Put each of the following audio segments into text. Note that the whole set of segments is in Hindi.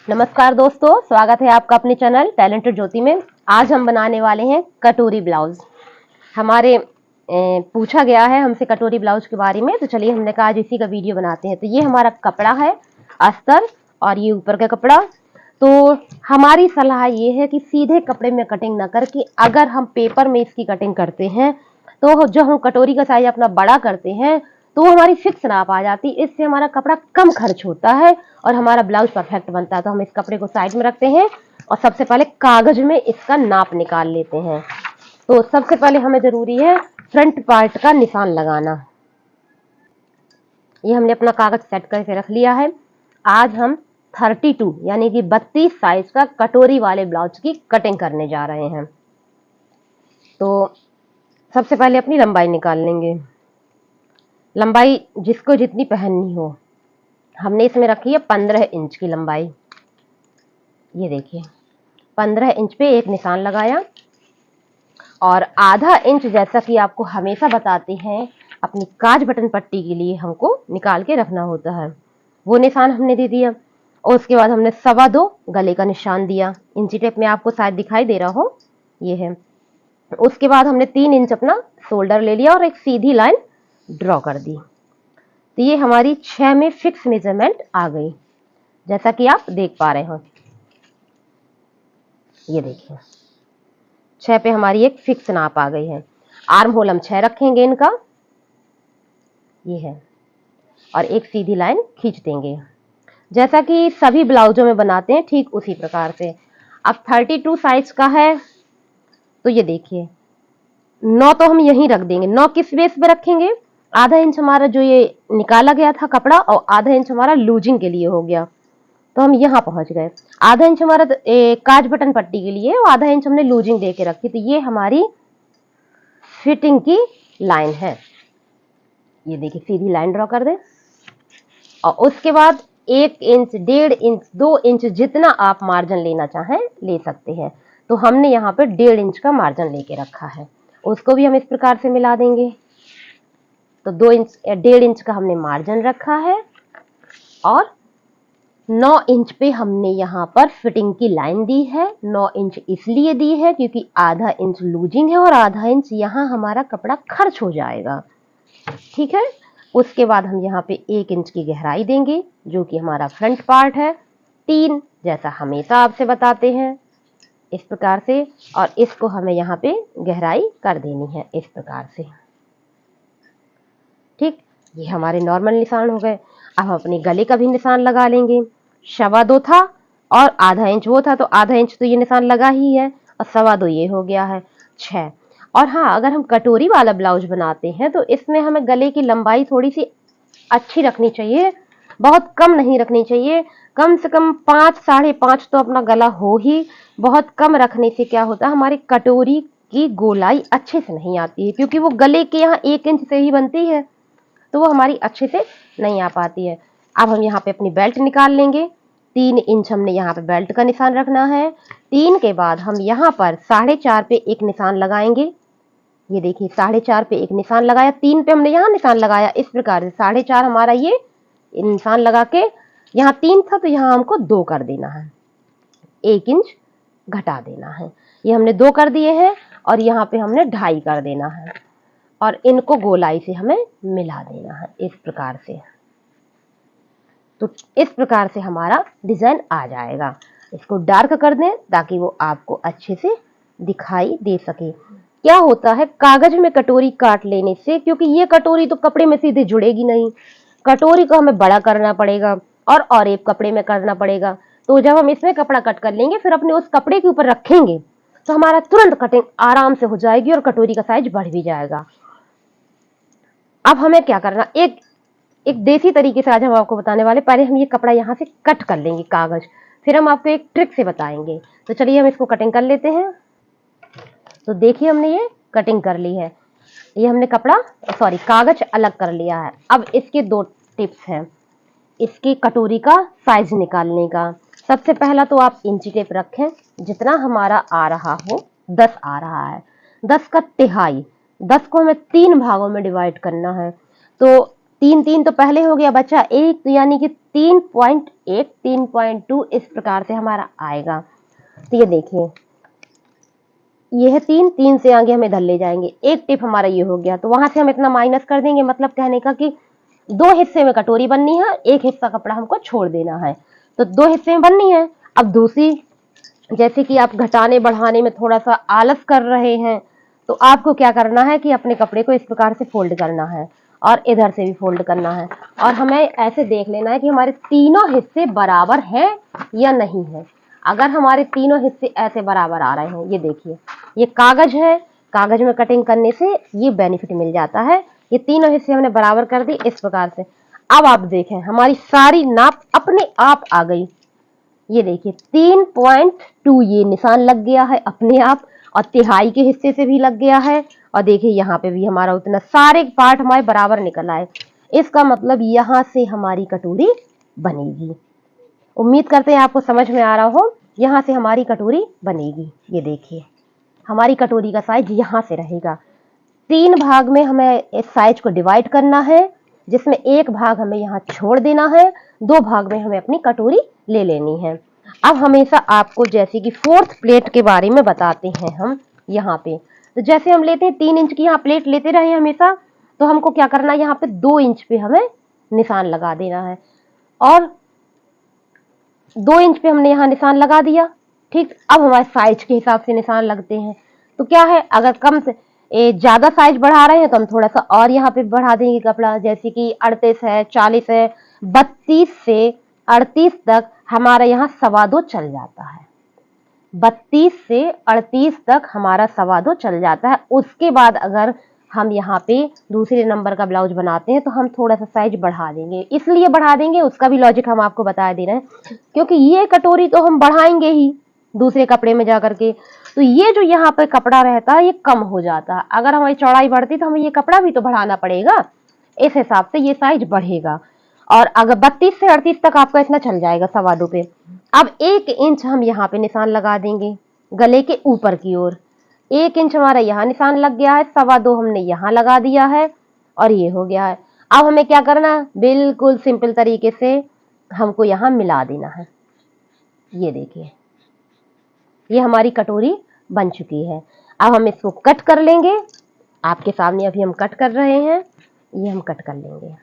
नमस्कार दोस्तों, स्वागत है आपका अपने चैनल टैलेंटेड ज्योति में। आज हम बनाने वाले हैं कटोरी ब्लाउज। हमारे पूछा गया है हमसे कटोरी ब्लाउज के बारे में, तो चलिए हमने कहा आज इसी का वीडियो बनाते हैं। तो ये हमारा कपड़ा है अस्तर और ये ऊपर का कपड़ा। तो हमारी सलाह ये है कि सीधे कपड़े में कटिंग ना करके अगर हम पेपर में इसकी कटिंग करते हैं तो जो हम कटोरी का साइज अपना बड़ा करते हैं तो हमारी फिक्स नाप आ जाती है। इससे हमारा कपड़ा कम खर्च होता है और हमारा ब्लाउज परफेक्ट बनता है। तो हम इस कपड़े को साइड में रखते हैं और सबसे पहले कागज में इसका नाप निकाल लेते हैं। तो सबसे पहले हमें जरूरी है फ्रंट पार्ट का निशान लगाना। ये हमने अपना कागज सेट करके रख लिया है। आज हम 32 यानी कि 32 साइज का कटोरी वाले ब्लाउज की कटिंग करने जा रहे हैं। तो सबसे पहले अपनी लंबाई निकाल लेंगे। लंबाई जिसको जितनी पहननी हो, हमने इसमें रखी है 15 इंच की लंबाई। ये देखिए 15 इंच पे एक निशान लगाया और आधा इंच, जैसा कि आपको हमेशा बताते हैं, अपनी काज बटन पट्टी के लिए हमको निकाल के रखना होता है। वो निशान हमने दे दिया और उसके बाद हमने 2.25 गले का निशान दिया। इंची टेप में आपको शायद दिखाई दे रहा हो, ये है। उसके बाद हमने 3 इंच अपना शोल्डर ले लिया और एक सीधी लाइन ड्रॉ कर दी। तो ये हमारी 6 में फिक्स मेजरमेंट आ गई, जैसा कि आप देख पा रहे हो। ये देखिए 6 पे हमारी एक फिक्स नाप आ गई है। आर्म होल हम 6 रखेंगे इनका, ये है, और एक सीधी लाइन खींच देंगे जैसा कि सभी ब्लाउजों में बनाते हैं, ठीक उसी प्रकार से। अब 32 साइज का है तो ये देखिए 9 तो हम यहीं रख देंगे। 9 किस बेस पे रखेंगे? आधा इंच हमारा जो ये निकाला गया था कपड़ा और आधा इंच हमारा लूजिंग के लिए हो गया, तो हम यहाँ पहुंच गए। आधा इंच हमारा काज बटन पट्टी के लिए और आधा इंच हमने लूजिंग दे के रखी। तो ये हमारी फिटिंग की लाइन है। ये देखिए सीधी लाइन ड्रॉ कर दें और उसके बाद 1 इंच, 1.5 इंच, 2 इंच जितना आप मार्जिन लेना चाहें ले सकते हैं। तो हमने यहाँ पे 1.5 इंच का मार्जिन लेके रखा है, उसको भी हम इस प्रकार से मिला देंगे। तो 2 इंच, 1.5 इंच का हमने मार्जिन रखा है और 9 इंच पे हमने यहाँ पर फिटिंग की लाइन दी है। 9 इंच इसलिए दी है क्योंकि आधा इंच लूजिंग है और आधा इंच यहाँ हमारा कपड़ा खर्च हो जाएगा, ठीक है। उसके बाद हम यहाँ पे 1 इंच की गहराई देंगे, जो कि हमारा फ्रंट पार्ट है। 3 जैसा हमेशा आपसे बताते हैं, इस प्रकार से, और इसको हमें यहाँ पे गहराई कर देनी है इस प्रकार से, ठीक। ये हमारे नॉर्मल निशान हो गए। अब हम अपने गले का भी निशान लगा लेंगे। 2.25 था और आधा इंच वो था, तो आधा इंच तो ये निशान लगा ही है और 2.25 ये हो गया है 6। और हाँ, अगर हम कटोरी वाला ब्लाउज बनाते हैं तो इसमें हमें गले की लंबाई थोड़ी सी अच्छी रखनी चाहिए, बहुत कम नहीं रखनी चाहिए। कम से कम 5, 5.5 तो अपना गला हो ही। बहुत कम रखने से क्या होता है, हमारी कटोरी की गोलाई अच्छे से नहीं आती है, क्योंकि वो गले के यहाँ 1 इंच से ही बनती है, तो वो हमारी अच्छे से नहीं आ पाती है। अब हम यहाँ पे अपनी बेल्ट निकाल लेंगे। 3 इंच हमने यहाँ पे बेल्ट का निशान रखना है। 3 के बाद हम यहाँ पर 4.5 पे एक निशान लगाएंगे। ये देखिए 4.5 पे एक निशान लगाया, 3 पे हमने यहाँ निशान लगाया। इस प्रकार से 4.5 हमारा ये निशान लगा के, यहाँ 3 था तो यहाँ हमको 2 कर देना है, 1 इंच घटा देना है। ये हमने 2 कर दिए हैं और यहाँ पे हमने 2.5 कर देना है और इनको गोलाई से हमें मिला देना है इस प्रकार से। तो इस प्रकार से हमारा डिजाइन आ जाएगा। इसको डार्क कर दें ताकि वो आपको अच्छे से दिखाई दे सके। क्या होता है, कागज में कटोरी काट लेने से, क्योंकि ये कटोरी तो कपड़े में सीधे जुड़ेगी नहीं, कटोरी को हमें बड़ा करना पड़ेगा और एक कपड़े में करना पड़ेगा। तो जब हम इसमें कपड़ा कट कर लेंगे फिर अपने उस कपड़े के ऊपर रखेंगे तो हमारा तुरंत कटिंग आराम से हो जाएगी और कटोरी का साइज बढ़ भी जाएगा। अब हमें क्या करना, एक देसी तरीके से आज हम आपको बताने वाले। पहले हम ये कपड़ा यहाँ से कट कर लेंगे कागज, फिर हम आपको एक ट्रिक से बताएंगे। तो चलिए हम इसको कटिंग कर लेते हैं। तो देखिए हमने ये कटिंग कर ली है। ये हमने कागज अलग कर लिया है। अब इसके 2 टिप्स हैं इसकी कटोरी का साइज निकालने का। सबसे पहला तो आप इंची टेप रखें, जितना हमारा आ रहा हो, 10 आ रहा है, 10 का तिहाई, 10 को हमें 3 भागों में डिवाइड करना है। तो तीन तीन तो पहले हो गया, बचा एक, तो यानी कि 3.1 3.2 इस प्रकार से हमारा आएगा। तो ये देखिए, ये है 3, 3 से आगे हम इधर ले जाएंगे, एक टिप हमारा ये हो गया, तो वहां से हम इतना माइनस कर देंगे, मतलब कहने का कि 2 हिस्से में कटोरी बननी है, एक हिस्सा कपड़ा हमको छोड़ देना है, तो 2 हिस्से में बननी है। अब दूसरी, जैसे कि आप घटाने बढ़ाने में थोड़ा सा आलस कर रहे हैं, तो आपको क्या करना है कि अपने कपड़े को इस प्रकार से फोल्ड करना है और इधर से भी फोल्ड करना है, और हमें ऐसे देख लेना है कि हमारे तीनों हिस्से बराबर हैं या नहीं है। अगर हमारे तीनों हिस्से ऐसे बराबर आ रहे हैं, ये देखिए, ये कागज है, कागज में कटिंग करने से ये बेनिफिट मिल जाता है। ये तीनों हिस्से हमने बराबर कर दी इस प्रकार से। अब आप देखें, हमारी सारी नाप अपने आप आ गई। ये देखिए 3.2 ये निशान लग गया है अपने आप, और तिहाई के हिस्से से भी लग गया है, और देखिए यहाँ पे भी हमारा उतना, सारे पार्ट हमारे बराबर निकल आए। इसका मतलब यहाँ से हमारी कटोरी बनेगी। उम्मीद करते हैं आपको समझ में आ रहा हो। यहाँ से हमारी कटोरी बनेगी। ये देखिए, हमारी कटोरी का साइज यहाँ से रहेगा। 3 भाग में हमें इस साइज को डिवाइड करना है, जिसमें एक भाग हमें यहाँ छोड़ देना है, 2 भाग में हमें अपनी कटोरी ले लेनी है। अब हमेशा आपको जैसे कि 4th प्लेट के बारे में बताते हैं हम यहाँ पे। तो जैसे हम लेते हैं 3 इंच की यहाँ प्लेट लेते रहे हमेशा, तो हमको क्या करना है, यहाँ पे 2 इंच पे हमें निशान लगा देना है, और 2 इंच पे हमने यहाँ निशान लगा दिया। ठीक, अब हमारे साइज के हिसाब से निशान लगते हैं। तो क्या है, अगर कम से ज्यादा साइज बढ़ा रहे हैं तो हम थोड़ा सा और यहाँ पे बढ़ा देंगे कपड़ा, जैसे कि 38 है, 40 है, 32 से 38 तक हमारा यहाँ 2.25 चल जाता है। 32 से 38 तक हमारा 2.25 चल जाता है। उसके बाद अगर हम यहाँ पे दूसरे नंबर का ब्लाउज बनाते हैं तो हम थोड़ा सा साइज बढ़ा देंगे। इसलिए बढ़ा देंगे, उसका भी लॉजिक हम आपको बता दे रहे हैं, क्योंकि ये कटोरी तो हम बढ़ाएंगे ही दूसरे कपड़े में जाकर के, तो ये जो यहाँ पे कपड़ा रहता है ये कम हो जाता है। अगर हमारी चौड़ाई बढ़ती तो हमें ये कपड़ा भी तो बढ़ाना पड़ेगा, इस हिसाब से ये साइज बढ़ेगा। और अगर 32 से 38 तक आपका इतना चल जाएगा 2.25 पे। अब 1 इंच हम यहाँ पे निशान लगा देंगे गले के ऊपर की ओर। 1 इंच हमारा यहाँ निशान लग गया है, 2.25 हमने यहाँ लगा दिया है, और ये हो गया है। अब हमें क्या करना है, बिल्कुल सिंपल तरीके से हमको यहाँ मिला देना है। ये देखिए, ये हमारी कटोरी बन चुकी है। अब हम इसको कट कर लेंगे। आपके सामने अभी हम कट कर रहे हैं, ये हम कट कर लेंगे।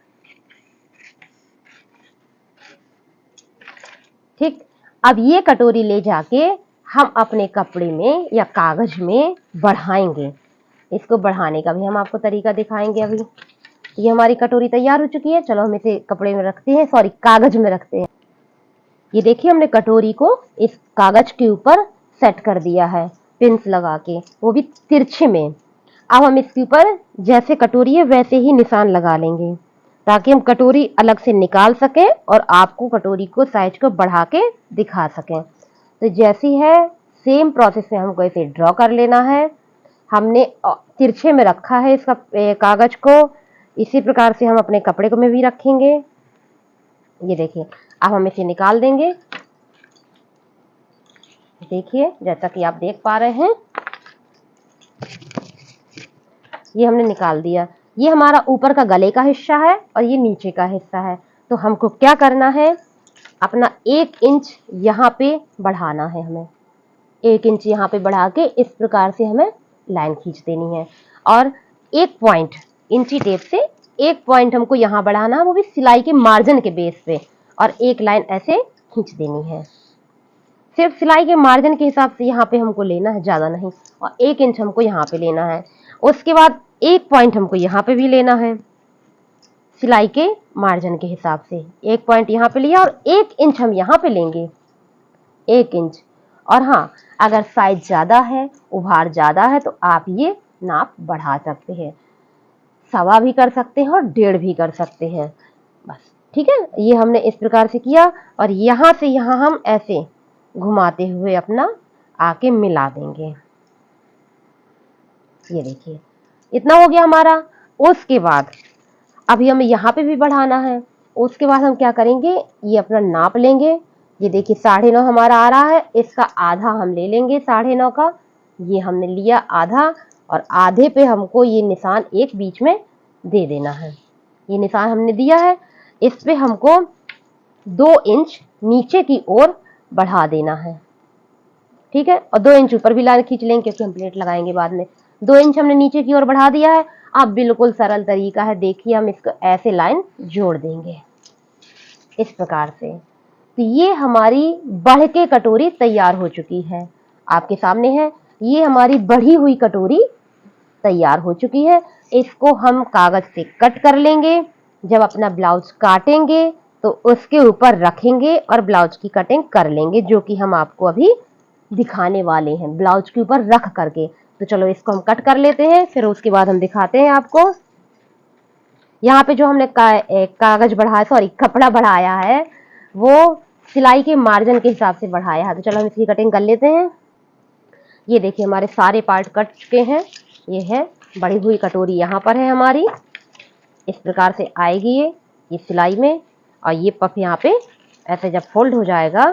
ठीक, अब ये कटोरी ले जाके हम अपने कपड़े में या कागज में बढ़ाएंगे। इसको बढ़ाने का भी हम आपको तरीका दिखाएंगे। अभी ये हमारी कटोरी तैयार हो चुकी है। चलो हम इसे कपड़े में रखते हैं, सॉरी कागज में रखते हैं। ये देखिए, हमने कटोरी को इस कागज के ऊपर सेट कर दिया है पिंस लगा के, वो भी तिरछे में। अब हम इसके ऊपर जैसे कटोरी है वैसे ही निशान लगा लेंगे, ताकि हम कटोरी अलग से निकाल सकें और आपको कटोरी को साइज को बढ़ा के दिखा सकें। तो जैसी है सेम प्रोसेस में हमको इसे ड्रॉ कर लेना है। हमने तिरछे में रखा है इसका कागज को, इसी प्रकार से हम अपने कपड़े को में भी रखेंगे। ये देखिए, अब हम इसे निकाल देंगे। देखिए, जैसा कि आप देख पा रहे हैं, ये हमने निकाल दिया। ये हमारा ऊपर का गले का हिस्सा है और ये नीचे का हिस्सा है। तो हमको क्या करना है, अपना 1 इंच यहाँ पे बढ़ाना है। हमें 1 इंच यहाँ पे बढ़ा के इस प्रकार से हमें लाइन खींच देनी है, और 1 पॉइंट इंची टेप से 1 पॉइंट हमको यहाँ बढ़ाना है, वो भी सिलाई के मार्जिन के बेस पे, और एक लाइन ऐसे खींच देनी है। सिर्फ सिलाई के मार्जिन के हिसाब से यहाँ पे हमको लेना है, ज्यादा नहीं, और 1 इंच हमको यहाँ पे लेना है। उसके बाद 1 पॉइंट हमको यहाँ पे भी लेना है सिलाई के मार्जिन के हिसाब से। 1 पॉइंट यहाँ पे लिया और 1 इंच हम यहाँ पे लेंगे, 1 इंच। और हाँ, अगर साइज ज्यादा है, उभार ज्यादा है, तो आप ये नाप बढ़ा सकते हैं, 1.25 भी कर सकते हैं और 1.5 भी कर सकते हैं। बस ठीक है, ये हमने इस प्रकार से किया, और यहाँ से यहाँ हम ऐसे घुमाते हुए अपना आके मिला देंगे। ये देखिए, इतना हो गया हमारा। उसके बाद अभी हमें यहाँ पे भी बढ़ाना है। उसके बाद हम क्या करेंगे, ये अपना नाप लेंगे। ये देखिए 9.5 हमारा आ रहा है, इसका आधा हम ले लेंगे 9.5 का। ये हमने लिया आधा, और आधे पे हमको ये निशान एक बीच में दे देना है। ये निशान हमने दिया है, इस पे हमको 2 इंच नीचे की ओर बढ़ा देना है, ठीक है। और 2 इंच ऊपर भी लाइन खींच लेंगे क्योंकि हम प्लेट लगाएंगे बाद में। 2 इंच हमने नीचे की ओर बढ़ा दिया है। अब बिल्कुल सरल तरीका है, देखिए हम इसको ऐसे लाइन जोड़ देंगे इस प्रकार से। तो ये हमारी बढ़ के कटोरी तैयार हो चुकी है, आपके सामने है। ये हमारी बढ़ी हुई कटोरी तैयार हो चुकी है। इसको हम कागज से कट कर लेंगे। जब अपना ब्लाउज काटेंगे तो उसके ऊपर रखेंगे और ब्लाउज की कटिंग कर लेंगे, जो कि हम आपको अभी दिखाने वाले हैं ब्लाउज के ऊपर रख करके। तो चलो इसको हम कट कर लेते हैं, फिर उसके बाद हम दिखाते हैं आपको। यहाँ पे जो हमने कागज बढ़ाया, सॉरी कपड़ा बढ़ाया है, वो सिलाई के मार्जिन के हिसाब से बढ़ाया है। तो चलो हम इसकी कटिंग कर लेते हैं। ये देखिए हमारे सारे पार्ट कट चुके हैं। ये है बढ़ी हुई कटोरी, यहाँ पर है हमारी, इस प्रकार से आएगी ये सिलाई में। और ये पफ यहाँ पे ऐसे जब फोल्ड हो जाएगा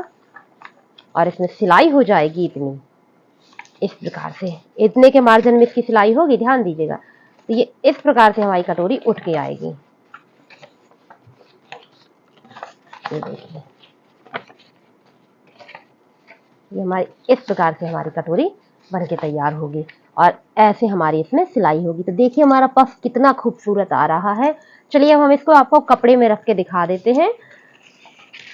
और इसमें सिलाई हो जाएगी इतनी, इस प्रकार से इतने के मार्जिन में इसकी सिलाई होगी, ध्यान दीजिएगा। तो ये इस प्रकार से हमारी कटोरी उठ के आएगी। ये देखिए, ये हमारी इस प्रकार से हमारी कटोरी बन के तैयार होगी और ऐसे हमारी इसमें सिलाई होगी। तो देखिए हमारा पफ कितना खूबसूरत आ रहा है। चलिए अब हम इसको आपको कपड़े में रख के दिखा देते हैं,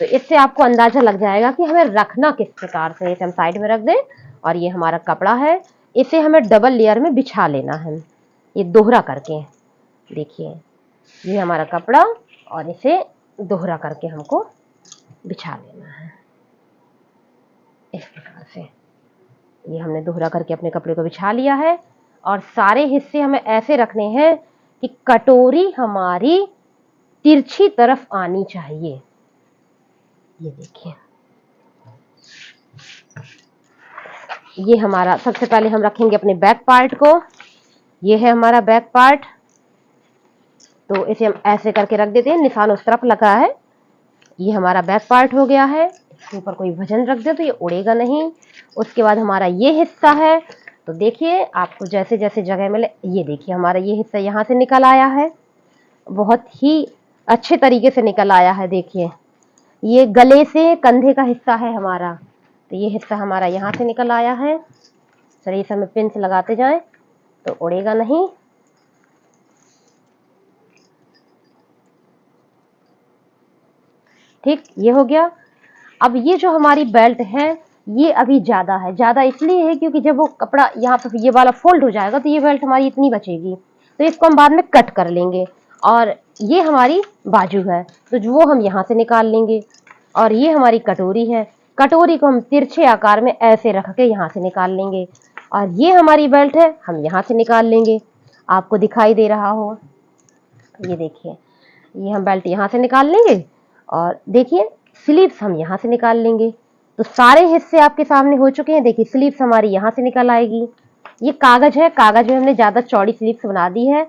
तो इससे आपको अंदाजा लग जाएगा कि हमें रखना किस प्रकार से। इसे हम साइड में रख दें और ये हमारा कपड़ा है, इसे हमें डबल लेयर में बिछा लेना है, ये दोहरा करके। देखिए ये हमारा कपड़ा और इसे दोहरा करके हमको बिछा लेना है इस प्रकार से। ये हमने दोहरा करके अपने कपड़े को बिछा लिया है और सारे हिस्से हमें ऐसे रखने हैं कि कटोरी हमारी तिरछी तरफ आनी चाहिए। ये देखिए, ये हमारा, सबसे पहले हम रखेंगे अपने बैक पार्ट को। ये है हमारा बैक पार्ट, तो इसे हम ऐसे करके रख देते हैं, निशान उस तरफ लगा है। ये हमारा बैक पार्ट हो गया है। इसके ऊपर कोई वजन रख दे तो ये उड़ेगा नहीं। उसके बाद हमारा ये हिस्सा है, तो देखिए आपको जैसे जैसे जगह मिले, ये देखिए हमारा ये हिस्सा यहाँ से निकल आया है, बहुत ही अच्छे तरीके से निकल आया है। देखिए ये गले से कंधे का हिस्सा है हमारा, तो ये हिस्सा हमारा यहाँ से निकल आया है। चलिए इसे हमें पिन से लगाते जाएं तो उड़ेगा नहीं। ठीक, ये हो गया। अब ये जो हमारी बेल्ट है ये अभी ज्यादा है, ज्यादा इसलिए है क्योंकि जब वो कपड़ा यहाँ पे ये वाला फोल्ड हो जाएगा तो ये बेल्ट हमारी इतनी बचेगी, तो इसको हम बाद में कट कर लेंगे। और ये हमारी बाजू है, तो वो हम यहाँ से निकाल लेंगे। और ये हमारी कटोरी है, कटोरी को हम तिरछे आकार में ऐसे रख के यहाँ से निकाल लेंगे। और ये हमारी बेल्ट है, हम यहाँ से निकाल लेंगे। आपको दिखाई दे रहा हो, ये देखिए, ये हम बेल्ट यहाँ से निकाल लेंगे और देखिए स्लीव्स हम यहाँ से निकाल लेंगे। तो सारे हिस्से आपके सामने हो चुके हैं। देखिए स्लीव्स हमारी यहाँ से निकल आएगी। ये कागज है, कागज में हमने ज्यादा चौड़ी स्लीव्स बना दी है।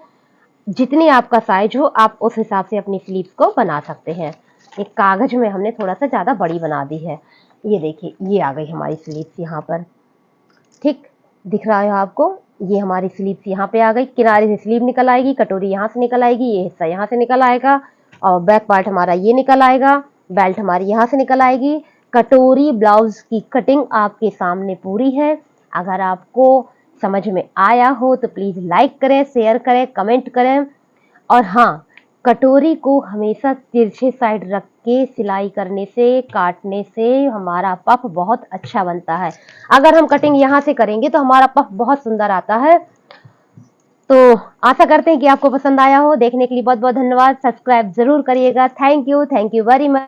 जितनी आपका साइज हो आप उस हिसाब से अपनी स्लीव्स को बना सकते हैं। एक कागज में हमने थोड़ा सा ज्यादा बड़ी बना दी है। ये देखिए ये आ गई हमारी स्लीव्स यहाँ पर, ठीक दिख रहा है आपको। ये हमारी स्लीव्स यहाँ पे आ गई, किनारे से स्लीव निकल आएगी, कटोरी यहाँ से निकल आएगी, ये हिस्सा यहाँ से निकल आएगा और बैक पार्ट हमारा ये निकल आएगा, बेल्ट हमारी यहाँ से निकल आएगी। कटोरी ब्लाउज की कटिंग आपके सामने पूरी है। अगर आपको समझ में आया हो तो प्लीज लाइक करें, शेयर करें, कमेंट करें। और हाँ, कटोरी को हमेशा तिरछे साइड रख के सिलाई करने से, काटने से हमारा पफ बहुत अच्छा बनता है। अगर हम कटिंग यहाँ से करेंगे तो हमारा पफ बहुत सुंदर आता है। तो आशा करते हैं कि आपको पसंद आया हो। देखने के लिए बहुत बहुत धन्यवाद। सब्सक्राइब जरूर करिएगा। Thank you very much.